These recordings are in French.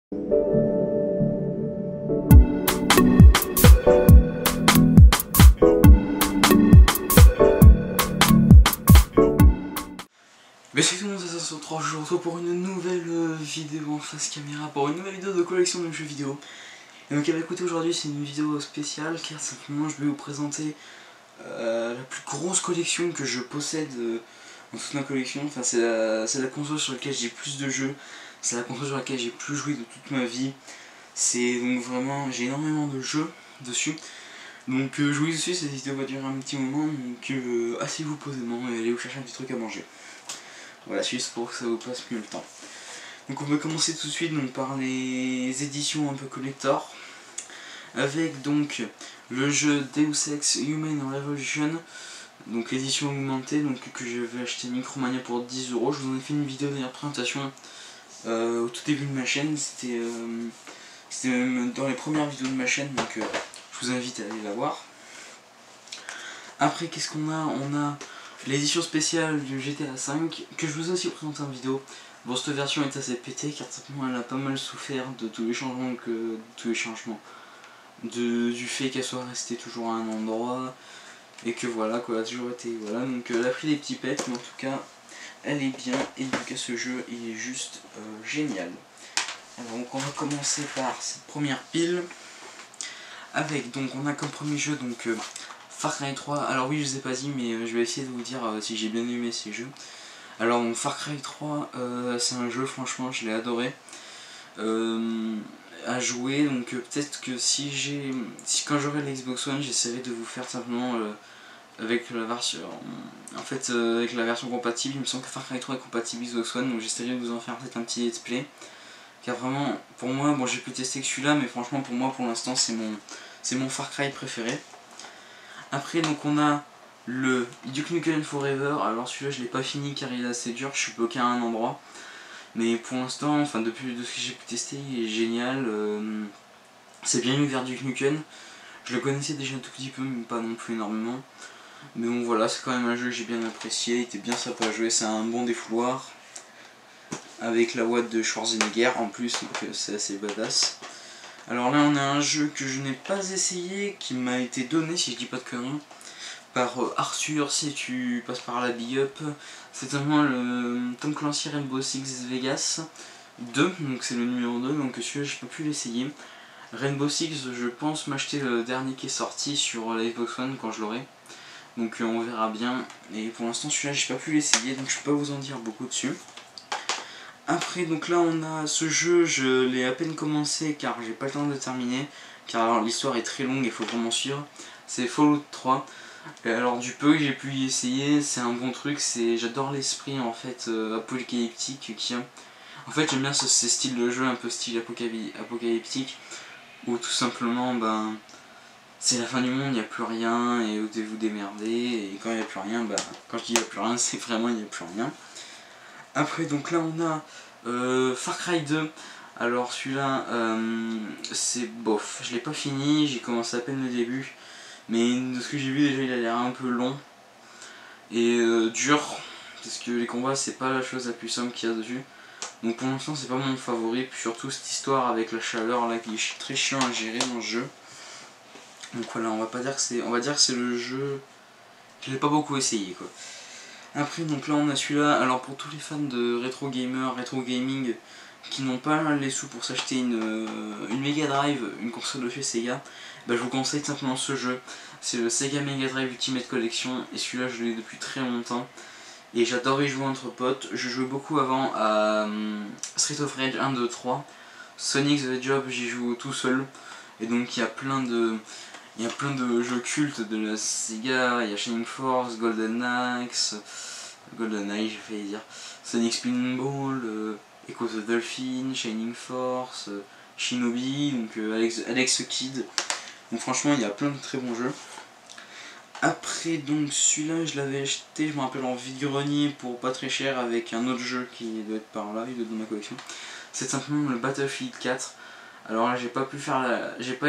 Mais c'est tout le monde, ça se retrouve je vous retrouve pour une nouvelle vidéo en face caméra, pour une nouvelle vidéo de collection de jeux vidéo. Et donc écoutez, aujourd'hui c'est une vidéo spéciale car simplement je vais vous présenter la plus grosse collection que je possède dans toute ma collection. Enfin c'est la console sur laquelle j'ai plus de jeux, c'est la console sur laquelle j'ai plus joué de toute ma vie. C'est donc vraiment, j'ai énormément de jeux dessus. Donc jouer dessus, cette vidéo va durer un petit moment, donc asseyez-vous posément et allez vous chercher un petit truc à manger. Voilà, juste pour que ça vous passe mieux le temps. Donc on va commencer tout de suite donc, par les éditions un peu collector. Avec donc le jeu Deus Ex Human Revolution. Donc l'édition augmentée donc, que je vais acheter Micromania pour 10 €. Je vous en ai fait une vidéo de présentation au tout début de ma chaîne. C'était même dans les premières vidéos de ma chaîne. Donc je vous invite à aller la voir. Après qu'est-ce qu'on a? On a l'édition spéciale du GTA V que je vous ai aussi présenté en vidéo. Bon, cette version est assez pétée car simplement elle a pas mal souffert de tous les changements du fait qu'elle soit restée toujours à un endroit et que voilà quoi, elle a toujours été voilà, donc elle a pris des petits pets mais en tout cas elle est bien et en tout cas ce jeu il est juste génial. Alors donc on va commencer par cette première pile avec donc on a comme premier jeu donc Far Cry 3, alors oui je vous ai pas dit mais je vais essayer de vous dire si j'ai bien aimé ces jeux. Alors donc, Far Cry 3 c'est un jeu franchement je l'ai adoré à jouer, donc peut-être que quand j'aurai l'Xbox One j'essaierai de vous faire simplement avec la version avec la version compatible. Il me semble que Far Cry 3 est compatible Xbox One, donc j'essaierai de vous en faire peut-être un petit let's play car vraiment pour moi, bon j'ai pu tester que celui-là mais franchement pour moi pour l'instant c'est mon Far Cry préféré. Après donc on a le Duke Nukem Forever. Alors celui-là je l'ai pas fini car il est assez dur, je suis bloqué à un endroit. Mais pour l'instant, enfin depuis de ce que j'ai pu tester, il est génial. C'est bien l'univers Duke Nukem. Je le connaissais déjà un tout petit peu, mais pas non plus énormément. Mais bon voilà, c'est quand même un jeu que j'ai bien apprécié, il était bien sympa à jouer, c'est un bon défouloir. Avec la voix de Schwarzenegger en plus, donc c'est assez badass. Alors là on a un jeu que je n'ai pas essayé, qui m'a été donné si je dis pas de conneries, par Arthur si tu passes par la Big Up. C'est simplement le Tom Clancy Rainbow Six Vegas 2, donc c'est le numéro 2, donc celui-là je peux plus l'essayer. Rainbow Six je pense m'acheter le dernier qui est sorti sur la Xbox One quand je l'aurai. Donc on verra bien, et pour l'instant celui-là j'ai pas pu l'essayer donc je peux pas vous en dire beaucoup dessus. Après donc là on a ce jeu, je l'ai à peine commencé car j'ai pas le temps de le terminer, car l'histoire est très longue et il faut vraiment suivre. C'est Fallout 3. Et alors du peu que j'ai pu y essayer, c'est un bon truc, j'adore l'esprit en fait apocalyptique qu'il y a. En fait j'aime bien ces styles de jeu un peu style apocalyptique, où tout simplement ben c'est la fin du monde, il n'y a plus rien et vous devez vous démerder, et quand il n'y a plus rien, ben, quand je dis il n'y a plus rien c'est vraiment il n'y a plus rien. Après donc là on a Far Cry 2. Alors celui-là c'est bof, je l'ai pas fini, j'ai commencé à peine le début. Mais de ce que j'ai vu déjà il a l'air un peu long et dur, parce que les combats c'est pas la chose la plus simple qu'il y a dessus. Donc pour l'instant c'est pas mon favori, puis surtout cette histoire avec la chaleur là qui est très chiant à gérer dans ce jeu. Donc voilà, on va dire que c'est le jeu, je l'ai pas beaucoup essayé quoi. Après donc là on a celui-là, alors pour tous les fans de rétro gamer, rétro gaming qui n'ont pas les sous pour s'acheter une Mega Drive, une console de chez Sega, bah, je vous conseille simplement ce jeu. C'est le Sega Mega Drive Ultimate Collection et celui-là je l'ai depuis très longtemps et j'adore y jouer entre potes. Je jouais beaucoup avant à Street of Rage 1, 2, 3, Sonic the Hedgehog j'y joue tout seul, et donc il y a plein de jeux cultes de la Sega. Il y a Shining Force, Golden Axe, GoldenEye j'ai failli dire, Sonic Spinball, Echo the Dolphin, Shining Force, Shinobi, donc Alex Kidd. Donc franchement il y a plein de très bons jeux. Après donc celui-là je l'avais acheté, je me rappelle en vide-grenier pour pas très cher avec un autre jeu qui doit être par là, il doit être dans ma collection. C'est simplement le Battlefield 4. Alors là j'ai pas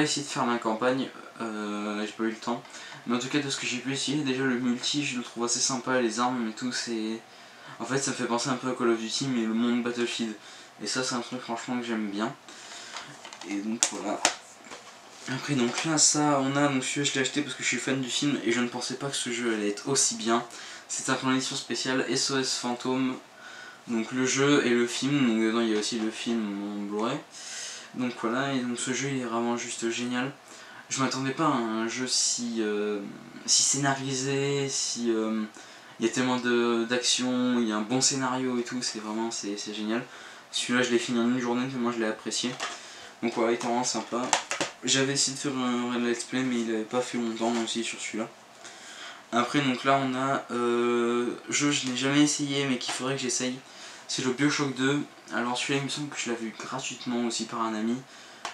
essayé de faire la campagne, j'ai pas eu le temps. Mais en tout cas de ce que j'ai pu essayer, déjà le multi je le trouve assez sympa, les armes et tout, c'est... En fait ça me fait penser un peu à Call of Duty mais le monde Battlefield. Et ça c'est un truc franchement que j'aime bien. Et donc voilà. Après donc là ça on a, donc celui-là je l'ai acheté parce que je suis fan du film et je ne pensais pas que ce jeu allait être aussi bien. C'est un édition spéciale SOS Fantôme, donc le jeu et le film, donc dedans il y a aussi le film en Blu-ray. Donc voilà, et donc ce jeu il est vraiment juste génial. Je m'attendais pas à un jeu si scénarisé, si il y a tellement d'action, il y a un bon scénario et tout, c'est vraiment c'est génial. Celui-là je l'ai fini en une journée tellement je l'ai apprécié. Donc voilà, il était vraiment sympa. J'avais essayé de faire un let's play mais il avait pas fait longtemps aussi sur celui-là. Après donc là on a jeu je n'ai jamais essayé mais qu'il faudrait que j'essaye. C'est le BioShock 2. Alors celui-là il me semble que je l'avais eu gratuitement aussi par un ami.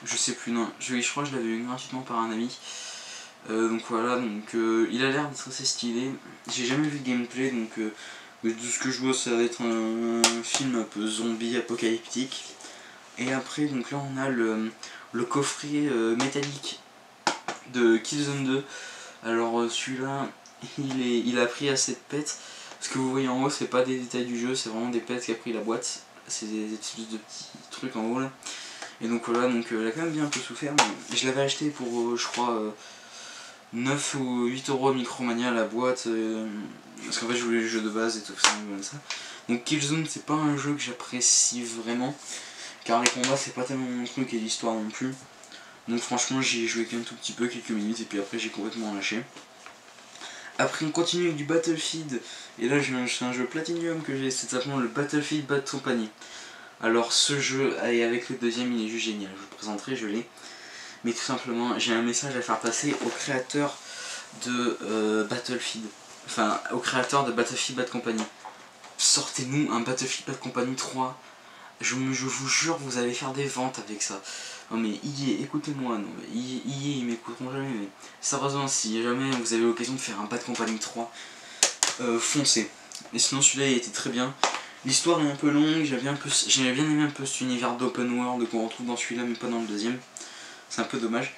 Je sais plus, non, je crois que je l'avais eu gratuitement par un ami. Donc voilà, donc il a l'air d'être assez stylé. J'ai jamais vu de gameplay, donc de ce que je vois ça va être un film un peu zombie apocalyptique. Et après donc là on a le coffret métallique de Killzone 2. Alors celui-là il a pris assez de pètes. Ce que vous voyez en haut c'est pas des détails du jeu, c'est vraiment des pètes qu'a pris la boîte. C'est des espèces de petits trucs en haut là. Et donc voilà, donc elle a quand même bien un peu souffert, mais je l'avais acheté pour je crois 9 ou 8 euros à Micromania la boîte, parce qu'en fait je voulais le jeu de base et tout ça, comme ça. Donc Killzone c'est pas un jeu que j'apprécie vraiment, car les combats c'est pas tellement mon truc et l'histoire non plus. Donc franchement j'y ai joué qu'un tout petit peu, quelques minutes, et puis après j'ai complètement lâché. Après on continue avec du Battlefield, et là c'est un jeu Platinum que j'ai, c'est simplement le Battlefield Bad Company. Alors ce jeu, et avec le deuxième il est juste génial, je vous le présenterai, je l'ai. Mais tout simplement j'ai un message à faire passer au créateur de Battlefield. Enfin au créateur de Battlefield Bad Company. Sortez-nous un Battlefield Bad Company 3. Je vous jure vous allez faire des ventes avec ça. Non mais EA, écoutez-moi, non mais EA ils m'écouteront jamais, mais sérieusement si jamais vous avez l'occasion de faire un Bad Company 3, foncez. Et sinon celui-là il était très bien. L'histoire est un peu longue, j'avais bien aimé un peu cet univers d'open world qu'on retrouve dans celui-là mais pas dans le deuxième. C'est un peu dommage,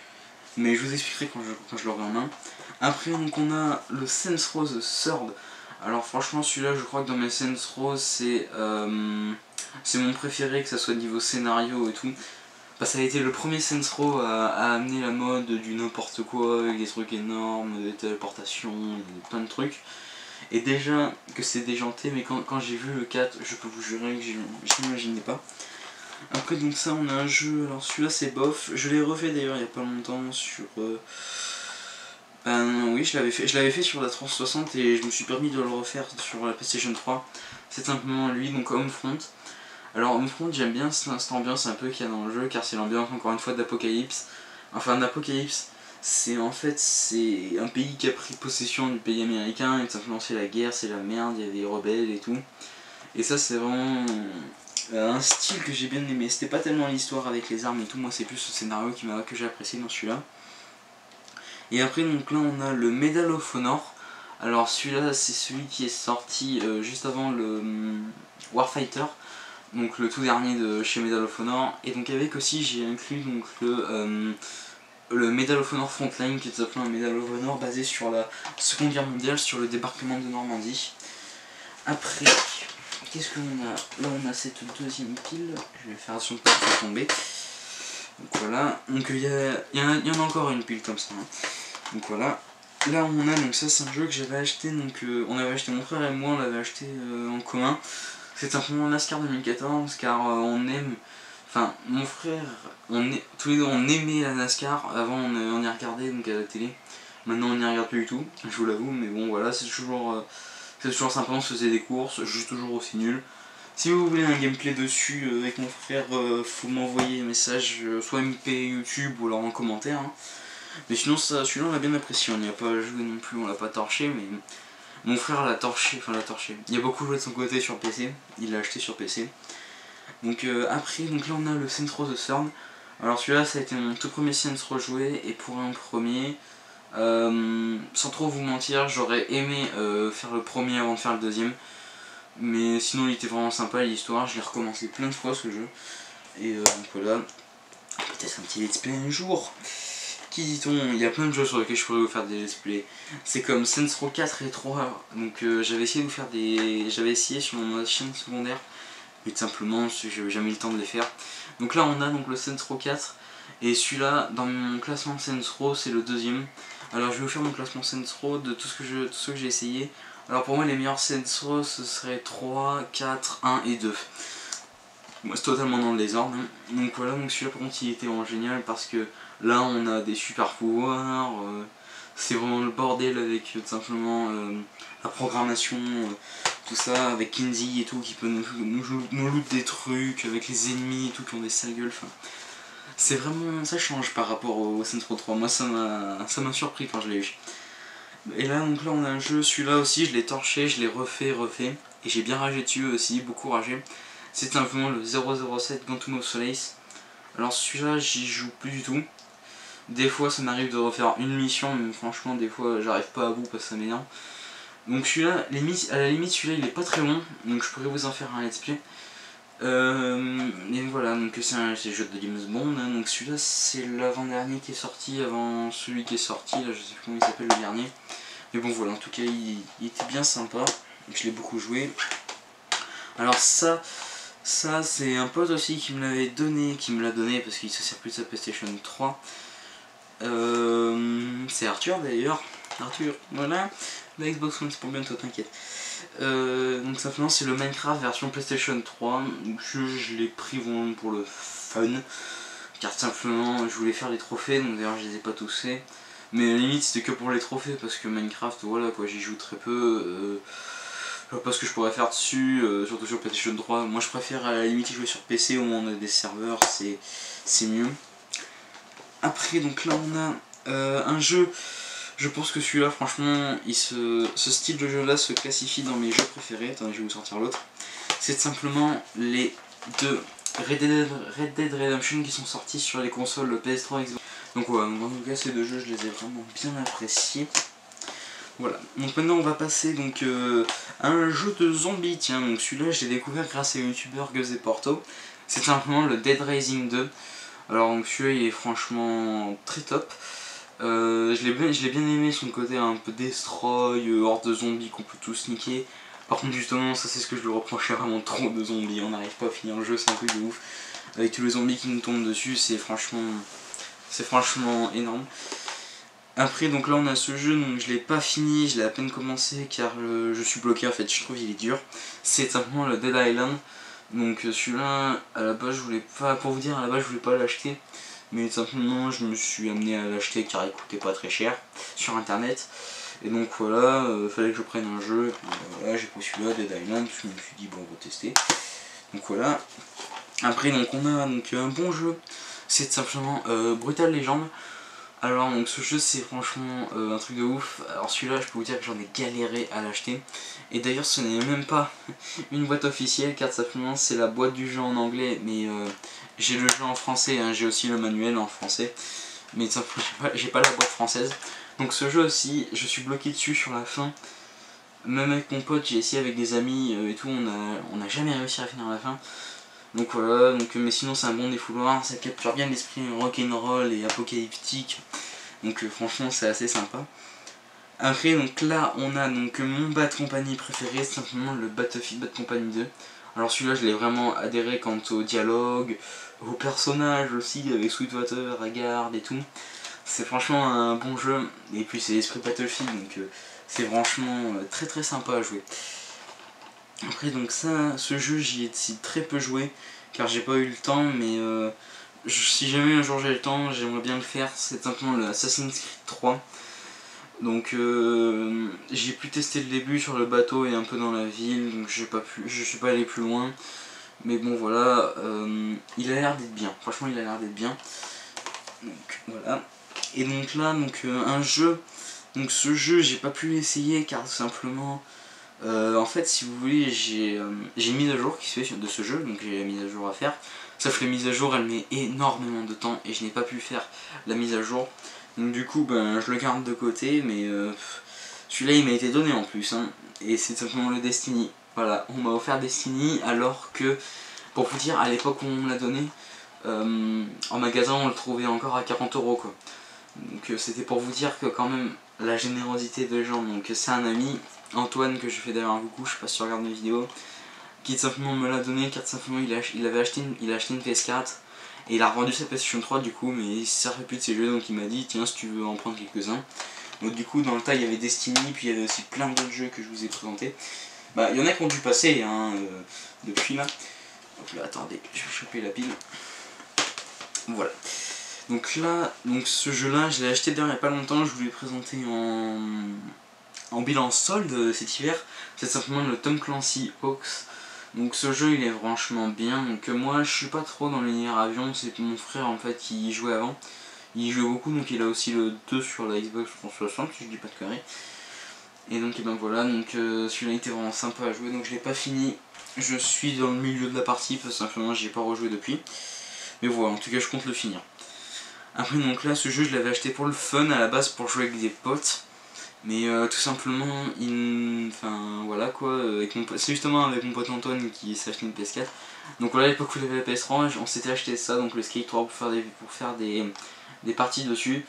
mais je vous expliquerai quand je l'aurai en main. Après donc on a le Saints Row The Third. Alors franchement celui-là je crois que dans mes Saints Row c'est mon préféré, que ça soit niveau scénario et tout. Bah, ça a été le premier Saints Row à amener la mode du n'importe quoi, avec des trucs énormes, des téléportations, plein de trucs. Et déjà que c'est déjanté, mais quand j'ai vu le 4, je peux vous jurer que je n'imaginais pas. Après donc ça on a un jeu, alors celui-là c'est bof, je l'ai refait d'ailleurs il n'y a pas longtemps sur... Ben oui je l'avais fait sur la 360 et je me suis permis de le refaire sur la PlayStation 3. C'est simplement lui, donc Homefront. Alors Homefront j'aime bien cette ambiance un peu qu'il y a dans le jeu, car c'est l'ambiance encore une fois d'Apocalypse. Enfin d'Apocalypse, c'est en fait c'est un pays qui a pris possession du pays américain, et tout simplement c'est la guerre, c'est la merde, il y a des rebelles et tout. Et ça c'est vraiment un style que j'ai bien aimé. C'était pas tellement l'histoire avec les armes et tout, moi c'est plus le scénario que j'ai apprécié dans celui-là. Et après donc là on a le Medal of Honor. Alors celui-là c'est celui qui est sorti juste avant le Warfighter, donc le tout dernier de chez Medal of Honor. Et donc avec aussi j'ai inclus donc le Medal of Honor Frontline, qui est tout simplement un Medal of Honor basé sur la Seconde Guerre mondiale, sur le débarquement de Normandie. Après, qu'est-ce que l'on a? Là on a cette deuxième pile, je vais faire attention de ne pas tomber. Donc voilà, donc il y en a encore une pile comme ça. Hein. Donc voilà, là on a, donc ça c'est un jeu que j'avais acheté, donc on avait acheté, mon frère et moi on l'avait acheté en commun. C'est simplement NASCAR 2014, car on aime, enfin mon frère, tous les deux on aimait la NASCAR, avant on y regardait donc à la télé, maintenant on n'y regarde plus du tout, je vous l'avoue, mais bon voilà, c'est toujours sympa, on se faisait des courses, je suis toujours aussi nul. Si vous voulez un gameplay dessus avec mon frère, faut m'envoyer un message, soit MP YouTube ou alors en commentaire. Hein. Mais sinon celui-là on l'a bien apprécié, on n'y a pas joué non plus, on l'a pas torché, mais mon frère l'a torché, Il y a beaucoup joué de son côté sur PC, il l'a acheté sur PC. Donc après, donc là on a le Saints Row The Third. Alors celui-là ça a été mon tout premier Saints Row joué, et pour un premier, sans trop vous mentir, j'aurais aimé faire le premier avant de faire le deuxième. Mais sinon il était vraiment sympa l'histoire, je l'ai recommencé plein de fois ce jeu. Et donc voilà, peut-être un petit let's play un jour. Qui dit-on, il y a plein de jeux sur lesquels je pourrais vous faire des let's play. C'est comme Saints Row 4 et 3, donc j'avais essayé sur ma chaîne secondaire, et tout simplement j'ai jamais eu le temps de les faire. Donc là on a donc le Saints Row 4, et celui-là dans mon classement Saints Row c'est le deuxième. Alors je vais vous faire mon classement Saints Row de tout ce que j'ai essayé. Alors pour moi les meilleurs Saints Row ce serait 3, 4, 1 et 2. Moi c'est totalement dans le désordre, hein. Donc voilà, donc celui-là par contre il était vraiment génial parce que là on a des super pouvoirs, c'est vraiment le bordel avec tout simplement la programmation, tout ça, avec Kinsey et tout qui peut nous loot des trucs, avec les ennemis et tout qui ont des sales gueules, enfin, c'est vraiment, ça change par rapport au Saints Row 3, moi ça m'a surpris quand je l'ai eu. Et là donc là on a un jeu, celui-là aussi je l'ai torché, je l'ai refait, et j'ai bien ragé dessus aussi, beaucoup ragé. C'est simplement le 007 Quantum of Solace. Alors celui-là j'y joue plus du tout. Des fois ça m'arrive de refaire une mission, mais franchement des fois j'arrive pas à bout parce que ça m'énerve. Donc celui-là, à la limite celui-là il est pas très long, donc je pourrais vous en faire un let's play. Et voilà, donc c'est le jeu de James Bond, hein. Donc celui-là c'est l'avant-dernier qui est sorti avant celui qui est sorti, là je sais plus comment il s'appelle le dernier. Mais bon voilà, en tout cas il était bien sympa, je l'ai beaucoup joué. Alors ça c'est un pote aussi qui me l'avait donné, qui me l'a donné parce qu'il se sert plus de sa PlayStation 3. C'est Arthur d'ailleurs. Arthur, voilà. La Xbox One c'est pour bientôt, t'inquiète. Donc simplement c'est le Minecraft version PlayStation 3. Je l'ai pris vraiment pour le fun. Car simplement je voulais faire les trophées, donc d'ailleurs je les ai pas tous faits. Mais à la limite c'était que pour les trophées parce que Minecraft, voilà quoi, j'y joue très peu. Je vois pas ce que je pourrais faire dessus, surtout sur PlayStation 3. Moi je préfère à la limite jouer sur PC où on a des serveurs, c'est mieux. Après donc là on a un jeu, je pense que celui-là franchement, ce style de jeu là se classifie dans mes jeux préférés. Attendez, je vais vous sortir l'autre. C'est simplement les deux Red Dead Redemption qui sont sortis sur les consoles PS3 Xbox. Donc voilà, en tout cas ces deux jeux je les ai vraiment bien appréciés. Voilà, donc maintenant on va passer donc à un jeu de zombies, tiens, donc celui-là je l'ai découvert grâce à youtubeur Gus et Porto. C'est simplement le Dead Rising 2. Alors donc celui-là il est franchement très top. Je l'ai bien aimé, son côté un peu destroy, horde de zombies qu'on peut tous niquer. Par contre justement ça c'est ce que je lui reproche, vraiment trop de zombies, on n'arrive pas à finir le jeu, c'est un truc de ouf. Avec tous les zombies qui nous tombent dessus, c'est franchement énorme. Après donc là on a ce jeu, donc je l'ai pas fini, je l'ai à peine commencé car je suis bloqué en fait, je trouve il est dur. C'est simplement le Dead Island. Donc celui-là à la base je voulais pas, pour vous dire à la base je voulais pas l'acheter. Mais simplement je me suis amené à l'acheter car il coûtait pas très cher sur internet. Et donc voilà, fallait que je prenne un jeu, et puis, voilà j'ai pris celui-là, Dead Island, je me suis dit bon on va tester. Donc voilà. Après donc on a donc un bon jeu, c'est simplement Brutal Legend. Alors donc ce jeu c'est franchement un truc de ouf. Alors celui-là je peux vous dire que j'en ai galéré à l'acheter. Et d'ailleurs ce n'est même pas une boîte officielle car simplement c'est la boîte du jeu en anglais. Mais j'ai le jeu en français, hein. J'ai aussi le manuel en français. Mais simplement j'ai pas la boîte française. Donc ce jeu aussi je suis bloqué dessus sur la fin. Même avec mon pote j'ai essayé avec des amis et tout, on a jamais réussi à finir la fin. Donc voilà, donc, mais sinon c'est un bon défouloir, ça capture bien l'esprit rock'n'roll et apocalyptique. Donc franchement c'est assez sympa. Après donc là on a donc mon Bad Company préféré, c'est simplement le Battlefield Bad Company 2. Alors celui-là je l'ai vraiment adhéré quant au dialogue, aux personnages aussi avec Sweetwater, Haggard et tout. C'est franchement un bon jeu, et puis c'est l'esprit Battlefield donc c'est franchement très sympa à jouer. Après donc ça, ce jeu j'y ai très peu joué car j'ai pas eu le temps, mais si jamais un jour j'ai le temps j'aimerais bien le faire. C'est simplement le Assassin's Creed 3. Donc j'ai pu tester le début sur le bateau et un peu dans la ville, donc je suis pas allé plus loin. Mais bon voilà, il a l'air d'être bien, franchement il a l'air d'être bien. Donc voilà. Et donc là donc un jeu, donc ce jeu j'ai pas pu l'essayer car tout simplement en fait si vous voulez j'ai une mise à jour qui se fait de ce jeu, donc j'ai la mise à jour à faire. Sauf que la mise à jour elle met énormément de temps et je n'ai pas pu faire la mise à jour. Donc du coup ben je le garde de côté, mais celui-là il m'a été donné en plus hein, et c'est simplement le Destiny. Voilà, on m'a offert Destiny alors que, pour vous dire, à l'époque où on me l'a donné, en magasin on le trouvait encore à 40 € quoi. Donc c'était pour vous dire que quand même la générosité des gens. Donc c'est un ami, Antoine, que je fais d'ailleurs un coucou, je sais pas si tu regardes mes vidéos, qui simplement me l'a donné car simplement il a acheté une PS4 et il a revendu sa PlayStation 3 du coup, mais il ne servait plus de ses jeux, donc il m'a dit tiens si tu veux en prendre quelques-uns. Donc du coup dans le tas il y avait Destiny, puis il y avait aussi plein d'autres jeux que je vous ai présentés. Bah il y en a qui ont dû passer hein, depuis là. Donc là attendez, je vais choper la pile. Voilà. Donc là, ce jeu là je l'ai acheté d'ailleurs il n'y a pas longtemps, je vous l'ai présenté en bilan solde cet hiver. C'est simplement le Tom Clancy Hawks. Donc ce jeu il est franchement bien, donc moi je suis pas trop dans l'univers avion, c'est mon frère en fait qui y jouait avant. Il jouait beaucoup, donc il a aussi le 2 sur la Xbox 360 si je dis pas de conneries. Et donc et ben voilà, donc celui-là était vraiment sympa à jouer, donc je l'ai pas fini. Je suis dans le milieu de la partie parce que simplement j'y ai pas rejoué depuis. Mais voilà, en tout cas je compte le finir. Après donc là ce jeu je l'avais acheté pour le fun à la base pour jouer avec des potes. Mais tout simplement, enfin voilà quoi, c'est justement avec mon pote Antoine qui s'est acheté une PS4. Donc voilà, à l'époque où il avait la PS3, on s'était acheté ça, donc le Skate 3 pour faire des parties dessus.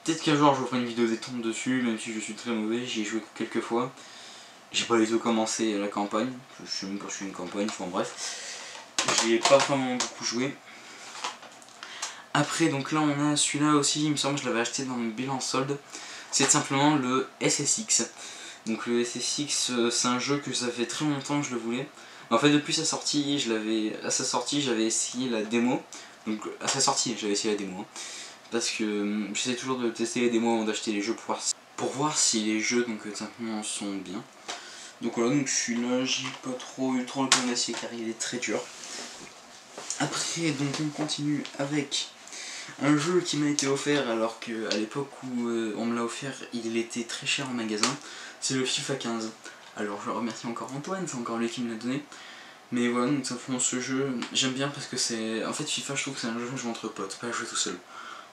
Peut-être qu'un jour je vous ferai une vidéo détente dessus, même si je suis très mauvais, j'y ai joué quelques fois. J'ai pas du tout commencé la campagne, je sais même pas si je suis une campagne, enfin bref. J'y ai pas vraiment beaucoup joué. Après donc là on a celui-là aussi, il me semble que je l'avais acheté dans le bilan solde. C'est simplement le SSX. Donc le SSX c'est un jeu que ça fait très longtemps que je le voulais. En fait depuis sa sortie, j'avais essayé la démo. Donc à sa sortie j'avais essayé la démo. Hein, parce que j'essaie toujours de tester les démos avant d'acheter les jeux pour voir si les jeux donc simplement sont bien. Donc voilà, donc celui-là j'ai pas trop eu trop le temps d'essayer car il est très dur. Après donc on continue avec un jeu qui m'a été offert alors qu'à l'époque où on me l'a offert il était très cher en magasin, c'est le FIFA 15. Alors je remercie encore Antoine, c'est encore lui qui me l'a donné. Mais voilà, donc simplement ce jeu, j'aime bien parce que c'est... En fait FIFA je trouve que c'est un jeu que je joue entre potes, pas à jouer tout seul.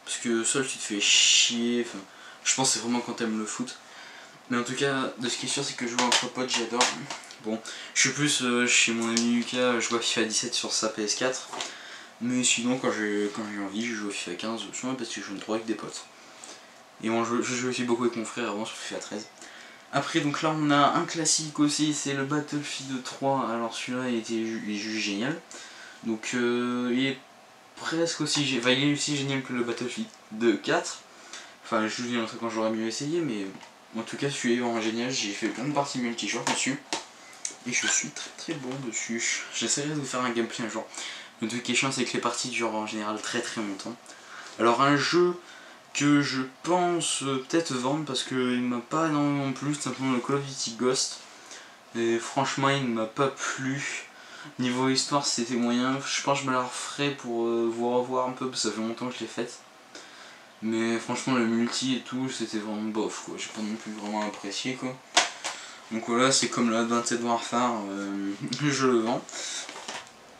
Parce que seul tu te fais chier, enfin, je pense que c'est vraiment quand t'aimes le foot. Mais en tout cas, de ce qui est sûr c'est que jouer entre potes j'adore. Bon, je suis plus chez mon ami Lucas, je joue à FIFA 17 sur sa PS4. Mais sinon quand j'ai envie je joue au FIFA 15 sûrement parce que je joue trop avec des potes. Et je joue aussi beaucoup avec mon frère avant sur FIFA 13. Après donc là on a un classique aussi, c'est le Battlefield 3. Alors celui-là il est juste génial. Donc il est presque aussi, il est aussi génial que le Battlefield 4. Enfin je vous dis un truc quand j'aurais mieux essayé, mais en tout cas celui-là est vraiment génial. J'ai fait plein de parties multijoueurs dessus. Et je suis très très bon dessus. J'essaierai de vous faire un gameplay un jour. Le truc qui est chiant c'est que les parties durent en général très très longtemps. Alors un jeu que je pense peut-être vendre parce qu'il m'a pas énormément plu, c'est simplement le Call of Duty Ghost. Et franchement il ne m'a pas plu. Niveau histoire c'était moyen, je pense que je me la referai pour vous revoir un peu parce que ça fait longtemps que je l'ai faite. Mais franchement le multi et tout c'était vraiment bof quoi, j'ai pas non plus vraiment apprécié quoi. Donc voilà, c'est comme la 27 Warfare, je le vends.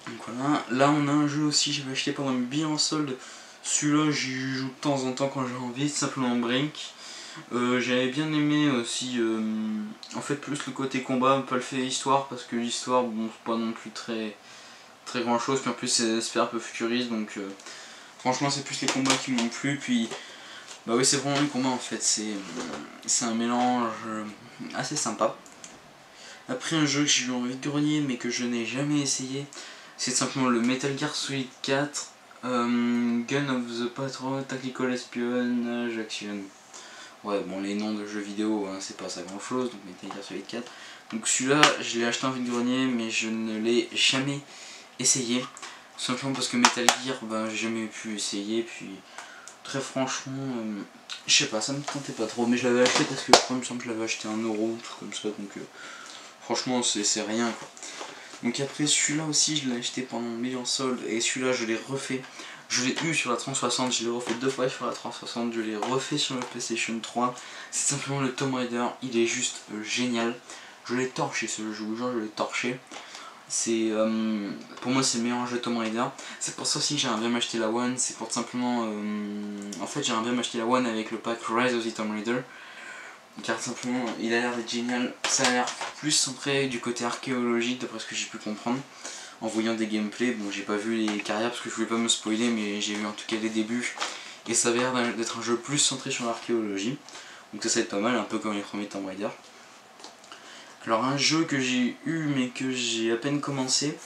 Donc voilà, là on a un jeu aussi, j'avais acheté pendant une bille en solde. Celui-là j'y joue de temps en temps quand j'ai envie, simplement Brink. J'avais bien aimé aussi, en fait plus le côté combat, pas le fait histoire, parce que l'histoire, bon c'est pas non plus très grand chose, puis en plus c'est un peu futuriste, donc franchement c'est plus les combats qui m'ont plu, puis bah oui c'est vraiment les combats en fait, c'est un mélange assez sympa. Après un jeu que j'ai eu envie de grogner mais que je n'ai jamais essayé, c'est simplement le Metal Gear Solid 4, Gun of the Patrol, Tactical Espionage Action. Ouais bon les noms de jeux vidéo hein, c'est pas ça grand chose, donc Metal Gear Solid 4. Donc celui-là je l'ai acheté en vide grenier mais je ne l'ai jamais essayé. Simplement parce que Metal Gear ben, j'ai jamais pu essayer, puis très franchement je sais pas, ça me tentait pas trop, mais je l'avais acheté parce que il me semble que je l'avais acheté 1€, un truc comme ça, donc franchement c'est rien quoi. Donc après celui-là aussi je l'ai acheté pendant 1000 en solde et celui-là je l'ai refait. Je l'ai eu sur la 360, je l'ai refait 2 fois sur la 360, je l'ai refait sur la PlayStation 3. C'est simplement le Tomb Raider, il est juste génial. Je l'ai torché ce jeu, je vous jure je l'ai torché. C'est pour moi c'est le meilleur jeu Tomb Raider. C'est pour ça aussi que j'aimerais bien m'acheter la One, c'est pour simplement en fait j'aimerais bien m'acheter la One avec le pack Rise of the Tomb Raider. Car simplement il a l'air d'être génial, ça a l'air plus centré du côté archéologique d'après ce que j'ai pu comprendre en voyant des gameplays. Bon j'ai pas vu les carrières parce que je voulais pas me spoiler, mais j'ai vu en tout cas les débuts et ça avait l'air d'être un jeu plus centré sur l'archéologie. Donc ça va être pas mal, un peu comme les premiers Tomb Raider. Alors un jeu que j'ai eu mais que j'ai à peine commencé,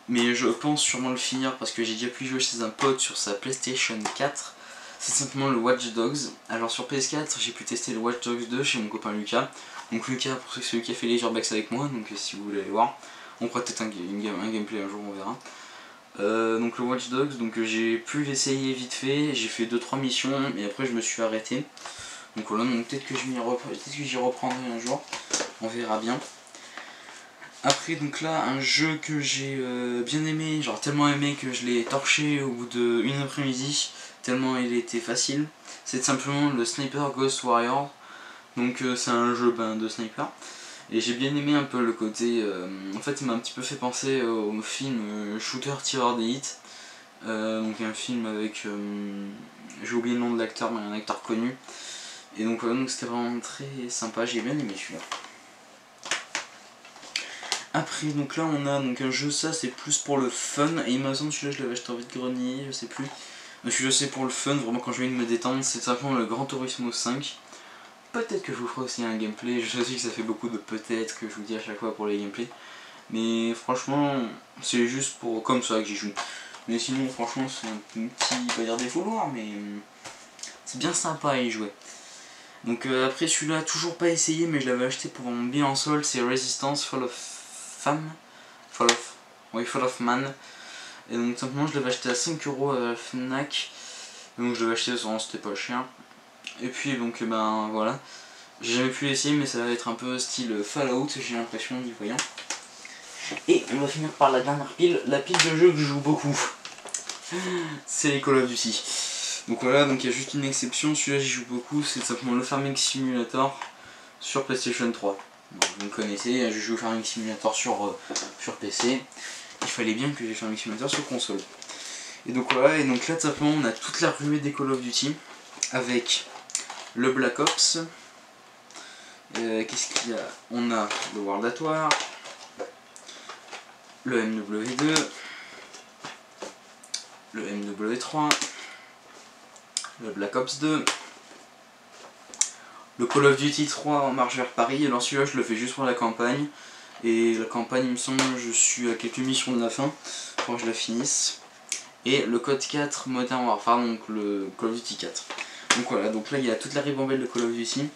mais je pense sûrement le finir parce que j'ai déjà pu jouer chez un pote sur sa PlayStation 4, c'est simplement le Watch Dogs. Alors sur PS4 j'ai pu tester le Watch Dogs 2 chez mon copain Lucas. Donc Lucas, pour ceux celui qui a fait les Urbex avec moi, donc si vous voulez aller voir, on fera peut-être un gameplay un jour, on verra. Donc le Watch Dogs, donc j'ai pu l'essayer vite fait, j'ai fait 2-3 missions et après je me suis arrêté. Donc voilà, donc peut-être que j'y reprendrai un jour, on verra bien. Après donc là un jeu que j'ai bien aimé, genre tellement aimé que je l'ai torché au bout d'une après-midi, tellement il était facile, c'est simplement le Sniper Ghost Warrior. Donc c'est un jeu de sniper. Et j'ai bien aimé un peu le côté, en fait il m'a un petit peu fait penser au film Shooter Tireur d'élite. Donc un film avec, j'ai oublié le nom de l'acteur mais un acteur connu. Et donc voilà, donc c'était vraiment très sympa, j'ai bien aimé celui-là. Après donc là on a donc un jeu, ça c'est plus pour le fun, et il me semble celui-là je l'avais acheté en vide-grenier, je sais plus. Mais celui-là c'est pour le fun, vraiment quand je viens de me détendre, c'est simplement le Gran Turismo 5. Peut-être que je vous ferai aussi un gameplay, je sais que ça fait beaucoup de peut-être que je vous dis à chaque fois pour les gameplays. Mais franchement, c'est juste pour comme ça que j'y joue. Mais sinon, franchement, c'est un petit, pas dire défouloir, mais c'est bien sympa à y jouer. Donc après celui-là, toujours pas essayé, mais je l'avais acheté pour mon bien en solde, c'est Resistance Fall of Man. Et donc simplement, je l'avais acheté à 5€ à la Fnac. Donc je l'avais acheté, c'était pas cher. Et puis donc ben voilà, j'ai jamais pu l'essayer mais ça va être un peu style Fallout, j'ai l'impression d'y voyant. Et on va finir par la dernière pile, la pile de jeux que je joue beaucoup. C'est les Call of Duty. Donc voilà, donc il y a juste une exception, celui-là j'y joue beaucoup, c'est simplement le Farming Simulator sur PlayStation 3. Donc, vous me connaissez, je joue au Farming Simulator sur PC. Il fallait bien que j'ai Farming Simulator sur console. Et donc voilà, et donc là simplement on a toute la ruée des Call of Duty avec le Black Ops, qu'est-ce qu'il y a? On a le World at War, le MW2, le MW3, le Black Ops 2, le Call of Duty 3 en marche vers Paris. Alors celui-là je le fais juste pour la campagne, et la campagne il me semble je suis à quelques missions de la fin, quand je la finisse. Et le Code 4 Modern Warfare, donc le Call of Duty 4. Donc voilà, donc là il y a toute la ribambelle de Call of Duty.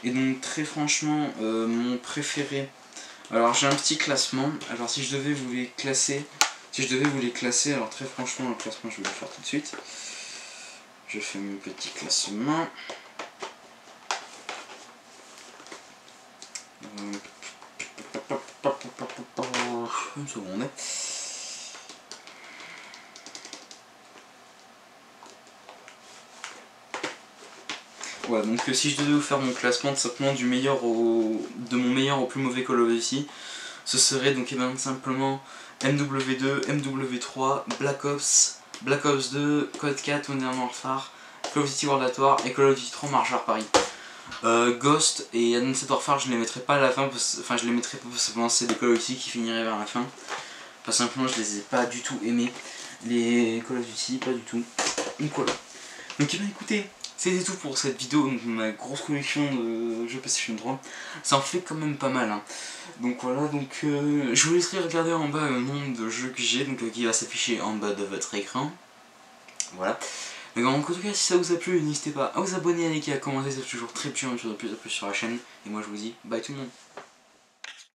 Et donc très franchement, mon préféré, alors j'ai un petit classement, alors si je devais vous les classer, alors très franchement le classement je vais le faire tout de suite. Je fais mon petit classement. Une seconde. Voilà, donc si je devais vous faire mon classement simplement de mon meilleur au plus mauvais Call of Duty, ce serait donc simplement MW2, MW3, Black Ops 2, Code 4, Modern Warfare, Call of Duty World at War et Call of Duty 3 Marche vers Paris. Ghost et Advanced Warfare je les mettrais pas à la fin, enfin je les mettrais pas parce que c'est des Call of Duty qui finiraient vers la fin. Pas simplement je les ai pas du tout aimés, les Call of Duty, pas du tout. Donc voilà. Donc écoutez, c'était tout pour cette vidéo, donc ma grosse collection de jeux PlayStation 3. Ça en fait quand même pas mal, hein. Donc voilà, donc je vous laisserai regarder en bas le nombre de jeux que j'ai, donc qui va s'afficher en bas de votre écran. Voilà. Donc en tout cas, si ça vous a plu, n'hésitez pas à vous abonner, à liker, à commenter, c'est toujours très puissant de plus en plus sur la chaîne. Et moi je vous dis bye tout le monde.